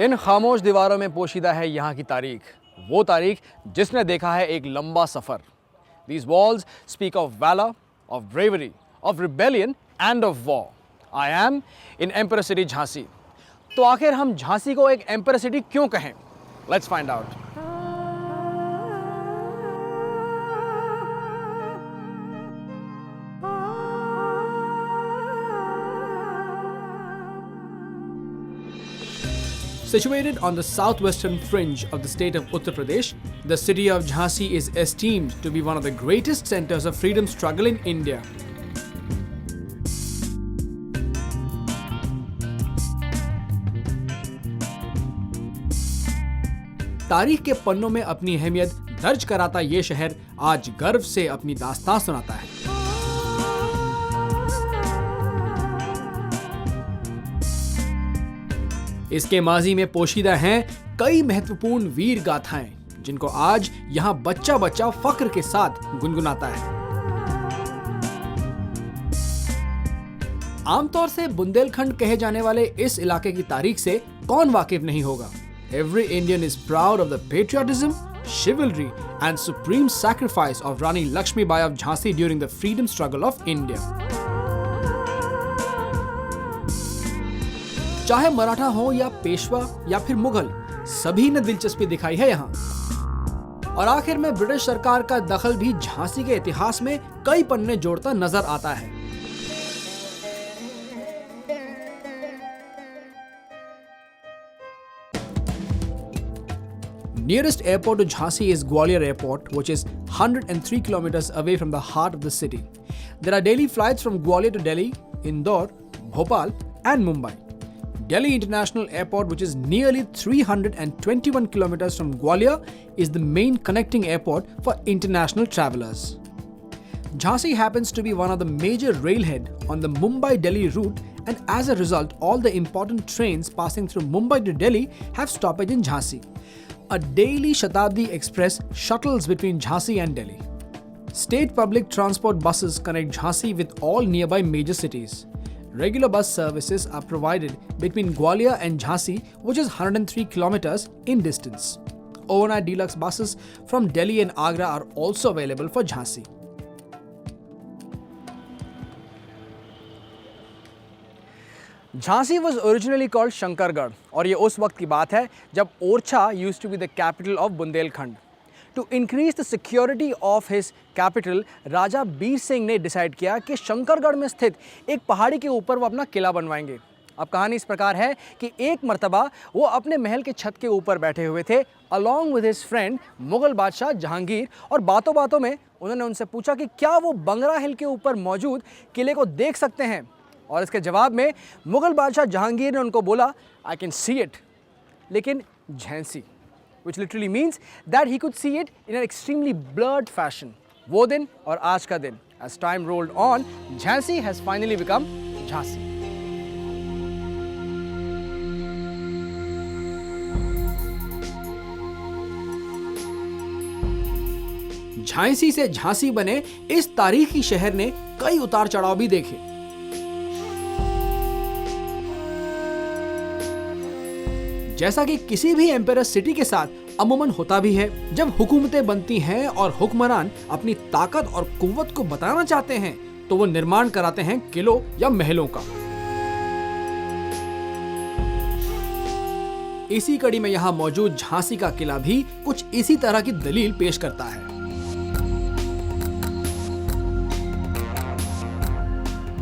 इन खामोश दीवारों में पोशीदा है यहाँ की तारीख, वो तारीख जिसने देखा है एक लंबा सफ़र। These walls speak of valor, of bravery, of rebellion and of war. I am in Emperor City Jhansi. तो आखिर हम झांसी को एक एम्पर सिटी क्यों कहें? Let's find out. Situated on the southwestern fringe of the state of Uttar Pradesh, the city of Jhansi is esteemed to be one of the greatest centers of freedom struggle in India. तारीख के पन्नों में अपनी अहमियत दर्ज कराता ये शहर आज गर्व से अपनी दास्तां सुनाता है। इसके माजी में पोशीदा हैं कई महत्वपूर्ण वीर गाथाएं, जिनको आज यहाँ बच्चा बच्चा फख्र के साथ गुनगुनाता है। आमतौर से बुंदेलखंड कहे जाने वाले इस इलाके की तारीख से कौन वाकिफ नहीं होगा। Every Indian is proud of the patriotism, chivalry and supreme sacrifice of Rani Lakshmi Bai of Jhansi during the freedom struggle of India. चाहे मराठा हो या पेशवा या फिर मुगल, सभी ने दिलचस्पी दिखाई है यहाँ। और आखिर में ब्रिटिश सरकार का दखल भी झांसी के इतिहास में कई पन्ने जोड़ता नजर आता है। Nearest airport to Jhansi is Gwalior Airport, which is 103 kilometers away from the heart of the city. There are daily flights from Gwalior to Delhi, Indore, Bhopal and Mumbai. Delhi International Airport, which is nearly 321 kilometers from Gwalior, is the main connecting airport for international travelers. Jhansi happens to be one of the major railhead on the Mumbai-Delhi route, and as a result, all the important trains passing through Mumbai to Delhi have stoppage in Jhansi. A daily Shatabdi Express shuttles between Jhansi and Delhi. State public transport buses connect Jhansi with all nearby major cities. Regular bus services are provided between Gwalior and Jhansi, which is 103 kilometers in distance. Overnight deluxe buses from Delhi and Agra are also available for Jhansi. Jhansi was originally called Shankargarh और ये उस वक्त की बात है जब Orchha used to be the capital of Bundelkhand. To increase the security of his capital, राजा बीर सिंह ने decide किया कि शंकरगढ़ में स्थित एक पहाड़ी के ऊपर वो अपना किला बनवाएंगे। अब कहानी इस प्रकार है कि एक मर्तबा वो अपने महल के छत के ऊपर बैठे हुए थे along with his friend Mughal बादशाह जहांगीर, और बातों बातों में उन्होंने उनसे पूछा कि क्या वो बंगरा हिल के ऊपर मौजूद किले को देख सकते हैं। और इसके जवाब में मुगल बादशाह जहांगीर ने उनको बोला, I can see it, लेकिन Jhansi, which literally means that he could see it in an extremely blurred fashion. वो दिन और आज का दिन, as time rolled on, Jhansi has finally become Jhansi. Jhansi से झांसी बने इस तारीखी शहर ने कई उतार चढ़ाव भी देखे। जैसा कि किसी भी एम्पायर सिटी के साथ अमूमन होता भी है, जब हुकूमतें बनती हैं और हुक्मरान अपनी ताकत और कुव्वत को बताना चाहते हैं तो वो निर्माण कराते हैं किलों या महलों का। इसी कड़ी में यहाँ मौजूद झांसी का किला भी कुछ इसी तरह की दलील पेश करता है।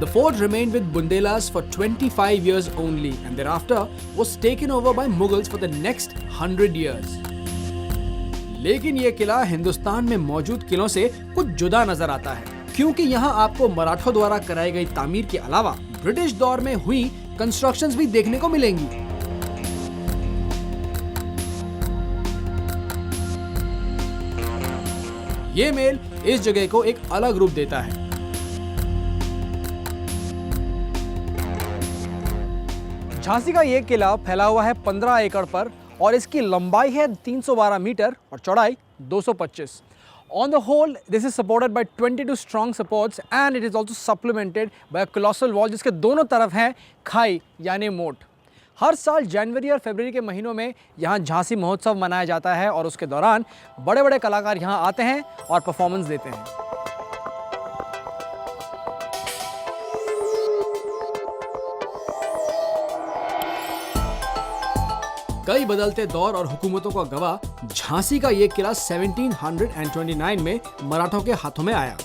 The fort remained with Bundelas for 25 years only and thereafter was taken over by Mughals for the next 100 years. लेकिन ये किला हिंदुस्तान में मौजूद किलों से कुछ जुदा नजर आता है, क्योंकि यहाँ आपको मराठों द्वारा कराई गई तामीर के अलावा ब्रिटिश दौर में हुई कंस्ट्रक्शंस भी देखने को मिलेंगी। ये मेल इस जगह को एक अलग रूप देता है। झांसी का ये किला फैला हुआ है 15 एकड़ पर और इसकी लंबाई है 312 मीटर और चौड़ाई 225। On the whole, this is supported by 22 strong supports and it is also supplemented by a colossal wall जिसके दोनों तरफ है खाई यानी मोट। हर साल जनवरी और फरवरी के महीनों में यहाँ झांसी महोत्सव मनाया जाता है और उसके दौरान बड़े बड़े कलाकार यहाँ आते हैं और परफॉर्मेंस देते हैं। कई बदलते दौर और हुकूमतों का गवाह झांसी का ये किला 1729 में मराठों के हाथों में आया।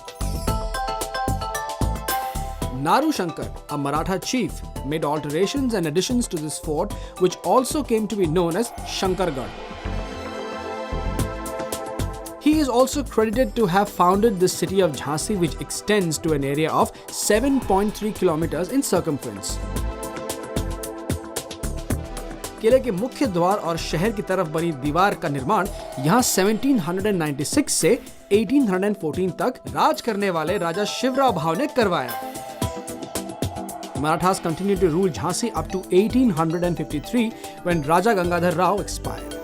Naru Shankar, a Maratha chief, made alterations and additions to this fort, which also came to be known as Shankargarh. He is also credited to have founded the city of Jhansi, which extends to an area of 7.3 kilometers in circumference. किले के मुख्य द्वार और शहर की तरफ बनी दीवार का निर्माण यहाँ 1796 से 1814 तक राज करने वाले राजा शिवराव भाव ने करवाया। Marathas continued to rule Jhansi up to 1853 when Raja Gangadhar Rao expired.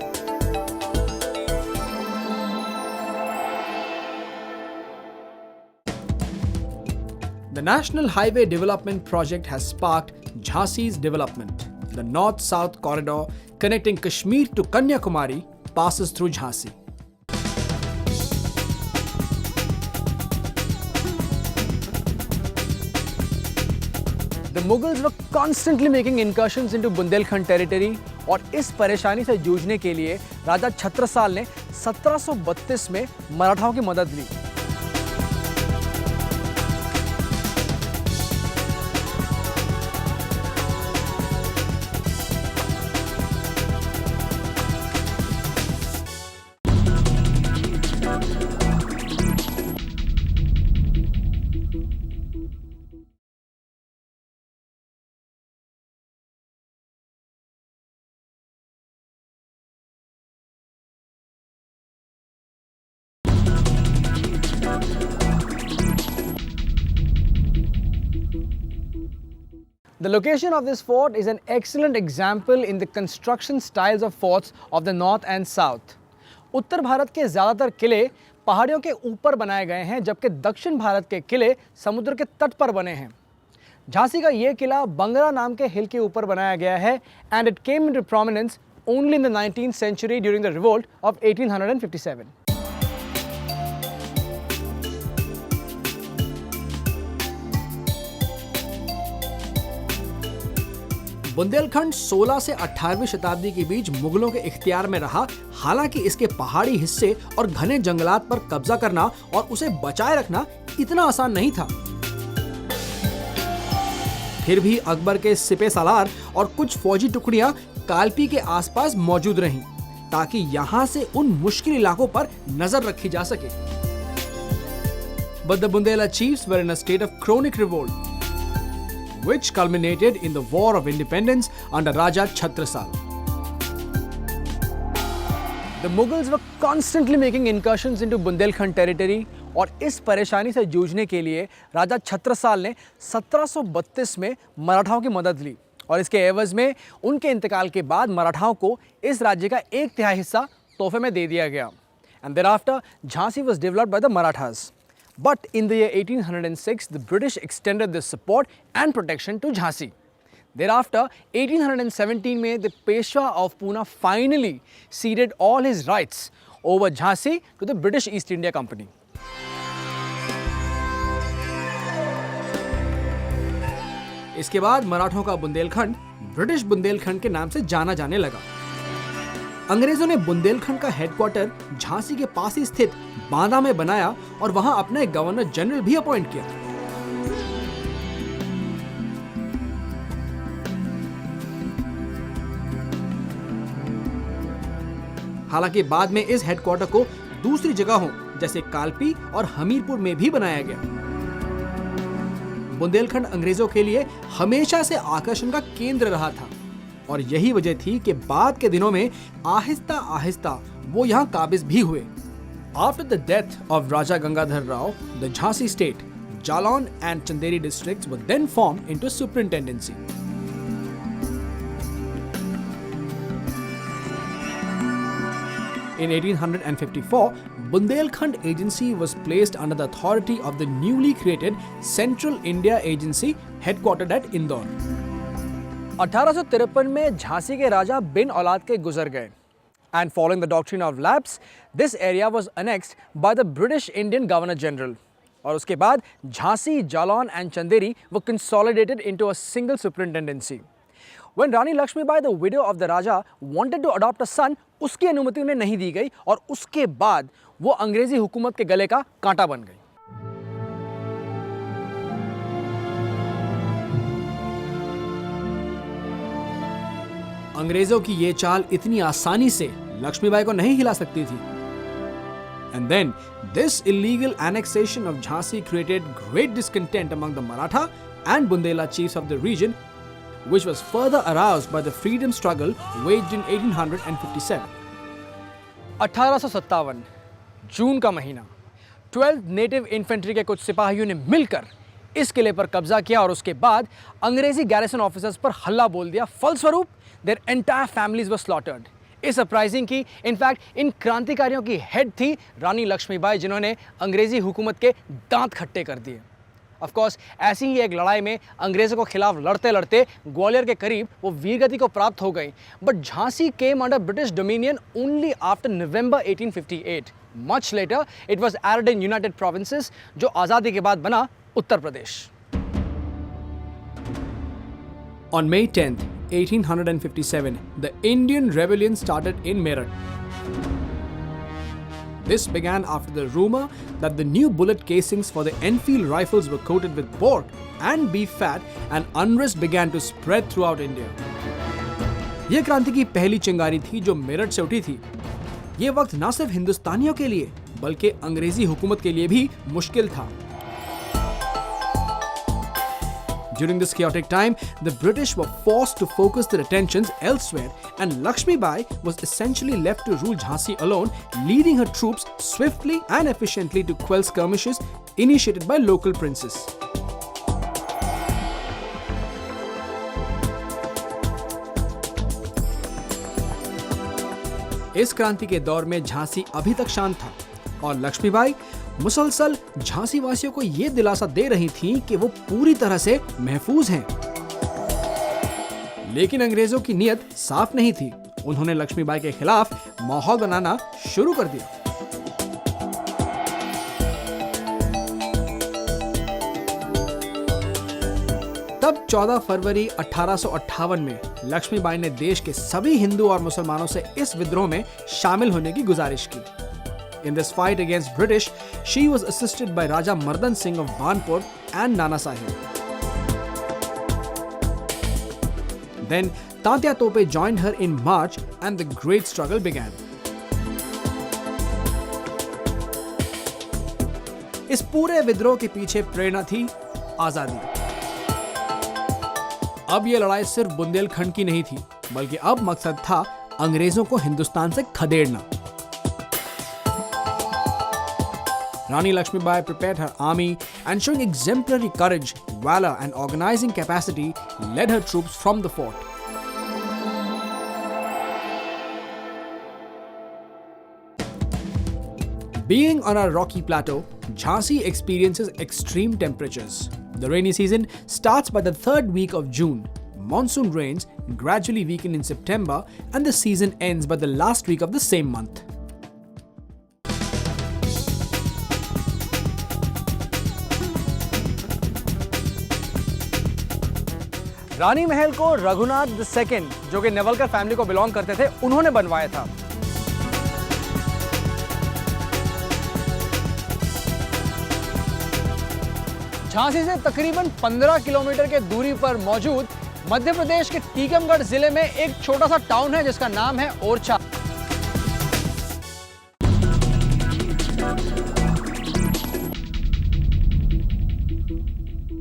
The National Highway Development Project has sparked Jhansi's development. The north-south corridor connecting Kashmir to Kanyakumari passes through Jhansi. The Mughals were constantly making incursions into Bundelkhand territory और इस परेशानी से जूझने के लिए राजा छत्रसाल ने 1732 में मराठाओं की मदद ली। The location of this fort is an excellent example in the construction styles of forts of the north and south. उत्तर भारत के ज़्यादातर किले पहाड़ियों के ऊपर बनाए गए हैं, जबकि दक्षिण भारत के किले समुद्र के तट पर बने हैं। झांसी का ये किला बंगरा नाम के हिल के ऊपर बनाया गया है and it came into prominence only in the 19th century during the revolt of 1857. Bundelkhand 16 से 18वीं शताब्दी के बीच मुगलों के इख्तियार में रहा। हालांकि इसके पहाड़ी हिस्से और घने जंगलात पर कब्जा करना और उसे बचाए रखना इतना आसान नहीं था। फिर भी अकबर के सिपह सालार और कुछ फौजी टुकड़ियां कालपी के आसपास मौजूद रहीं, ताकि यहां से उन मुश्किल इलाकों पर नजर रखी जा सके। But the Bundela chiefs were in a state of chronic revolt, which culminated in the War of Independence under Raja Chhatrasal. The Mughals were constantly making incursions into Bundelkhand territory और इस परेशानी से जूझने के लिए राजा छत्रसाल ने 1732 में मराठाओं की मदद ली और इसके एवज में उनके इंतकाल के बाद मराठाओं को इस राज्य का 1/3 हिस्सा तोहफे में दे दिया गया। And thereafter, Jhansi was developed by the Marathas. But in the year 1806, the British extended this support and protection to Jhansi. Thereafter, 1817 में the Peshwa of Pune finally ceded all his rights over Jhansi to the British East India Company. इसके बाद मराठों का Bundelkhand British Bundelkhand के नाम से जाना जाने लगा। अंग्रेजों ने बुंदेलखंड का हेडक्वार्टर झांसी के पास ही स्थित बांदा में बनाया और वहां अपना एक गवर्नर जनरल भी अपॉइंट किया। हालांकि बाद में इस हेडक्वार्टर को दूसरी जगहों जैसे कालपी और हमीरपुर में भी बनाया गया। बुंदेलखंड अंग्रेजों के लिए हमेशा से आकर्षण का केंद्र रहा था और यही वजह थी कि बाद के दिनों में आहिस्ता आहिस्ता वो यहाँ काबिज भी हुए। After the death of Raja Gangadhar Rao, the Jhansi state, Jalon and Chanderi districts were then formed into superintendency. In 1854, Bundelkhand Agency was placed under the authority of the newly created Central India Agency headquartered at Indore. 1853 में झांसी के राजा बिन औलाद के गुजर गए and following the doctrine of lapse, this area was annexed by the British Indian Governor General. और उसके बाद Jhansi, Jalaun and Chanderi were consolidated into a single superintendency. When Rani Lakshmibai, the widow of the Raja, wanted to adopt a son, उसकी अनुमति उन्हें नहीं दी गई और उसके बाद वो अंग्रेजी हुकूमत के गले का कांटा बन गई। अंग्रेजों की ये चाल इतनी आसानी से लक्ष्मीबाई को नहीं हिला सकती थी। And then this illegal annexation of Jhansi created great discontent among the Maratha and Bundela chiefs of the region, which was further aroused by the freedom struggle waged in 1857. 1857 जून का महीना 12th नेटिव इन्फेंट्री के कुछ सिपाहियों ने मिलकर इस किले पर कब्जा किया और उसके बाद अंग्रेजी गैरिसन ऑफिसर्स पर हल्ला बोल दिया। फलस्वरूप their entire families were slaughtered. इस अपराइजिंग की इनफैक्ट इन क्रांतिकारियों की हेड थी रानी लक्ष्मीबाई, जिन्होंने अंग्रेजी हुकूमत के दांत खट्टे कर दिए। ऑफ कोर्स ऐसी ही एक लड़ाई में अंग्रेजों के खिलाफ लड़ते लड़ते ग्वालियर के करीब वो वीरगति को प्राप्त हो गई। But Jhansi came under British dominion only after November 1858. Much later it was added in United Provinces, जो आज़ादी के बाद बना Uttar Pradesh. On May 10th, 1857, the Indian Rebellion started in Meerut. This began after the rumor that the new bullet casings for the Enfield rifles were coated with pork and beef fat, and unrest began to spread throughout India. यह क्रांति की पहली चिंगारी थी जो मेरठ से उठी थी। ये वक्त न सिर्फ हिंदुस्तानियों के लिए बल्कि अंग्रेजी हुकूमत के लिए भी मुश्किल था। During this chaotic time, the British were forced to focus their attentions elsewhere, and Lakshmibai was essentially left to rule Jhansi alone, leading her troops swiftly and efficiently to quell skirmishes initiated by local princes. इस क्रांति के दौर में झांसी अभी तक शांत था और लक्ष्मीबाई मुसलसल झांसी वासियों को यह दिलासा दे रही थीं कि वो पूरी तरह से महफूज हैं। लेकिन अंग्रेजों की नीयत साफ नहीं थी। उन्होंने लक्ष्मीबाई के खिलाफ माहौल बनाना शुरू कर दिया। तब 14 फरवरी 1858 में लक्ष्मीबाई ने देश के सभी हिंदू और मुसलमानों से इस विद्रोह में शामिल होने की गुजारिश की। In this fight against British, she was assisted by Raja Mardan Singh of Banpur and Nana Sahib. Then Tatya Tope joined her in March and the great struggle began. इस पूरे विद्रोह के पीछे प्रेरणा थी आजादी। अब यह लड़ाई सिर्फ बुंदेलखंड की नहीं थी, बल्कि अब मकसद था अंग्रेजों को हिंदुस्तान से खदेड़ना। Rani Lakshmibai prepared her army and, showing exemplary courage, valor and organizing capacity, led her troops from the fort. Being on a rocky plateau, Jhansi experiences extreme temperatures. The rainy season starts by the third week of June. Monsoon rains gradually weaken in September, and the season ends by the last week of the same month. रानी महल को Raghunath II, जो कि Nevalkar family को belong करते थे, उन्होंने बनवाया था। झांसी से तकरीबन 15 किलोमीटर के दूरी पर मौजूद मध्य प्रदेश के टीकमगढ़ जिले में एक छोटा सा टाउन है जिसका नाम है ओरछा।